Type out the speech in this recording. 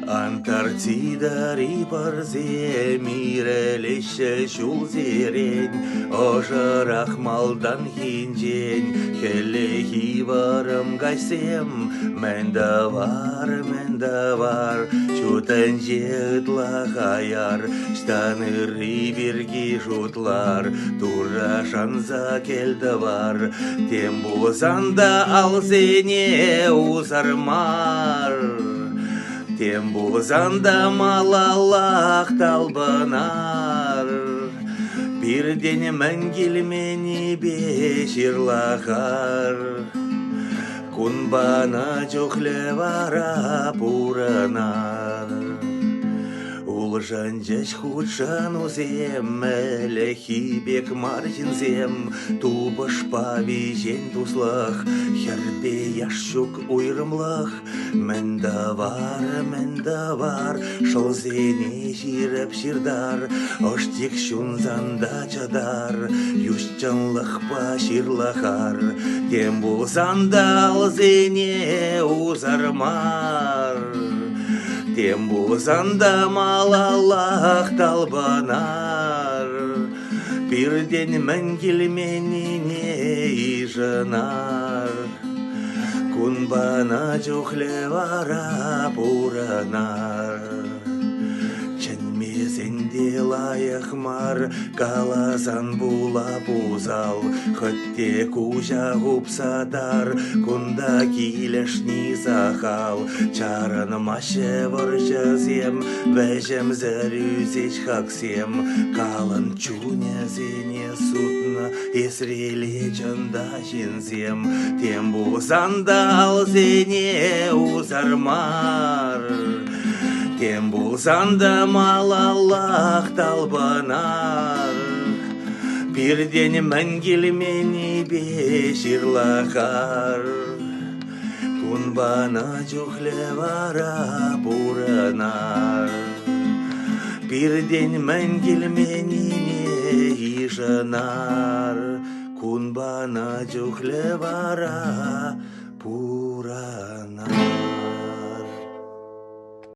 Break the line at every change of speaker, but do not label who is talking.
Антарктида рипарзе мирелеше шулзерен, ожырах малдан хинжен, хеллехи варым гайсем, менда бар, чутан жетла хаяр, штаны бирги жутлар, тура шанза келді бар, тем бузанда алзене узармар. Тем бузанда малалах талбанар, бирден мәңгелмени беширлахар, кунбана жохлевара пуранар. Улжан жеш худшан узем, лехи бек маржинзем, тубыш павижен туслах, хербе яшчук уйрымлах, Менда бар, шылзене жиріп ширдар, оштек шунзанда чадар, юшчанлах па ширлахар, тем булзанда алзене узармар. Тем бузанда малалах талбанар, бирден мәңгелменіне ижанар, кунбана жухлевара пуранар. Чәнмезенде лайықмар, калазан була бузал, хотте кужа гупсадар, кунда килешни захал, чаран маше варжазем, вәжем зәрюзеш хаксем, калын чунязене сутна, есреле жанда жинзем, тем бузанда алзене узармар. Тем булзанда малалах талбанар, бирден мәңгелмени беширлахар, кунбана жухлевара пуранар, бирден мәңгелменине ижанар, кунбана жухлевара пуранар.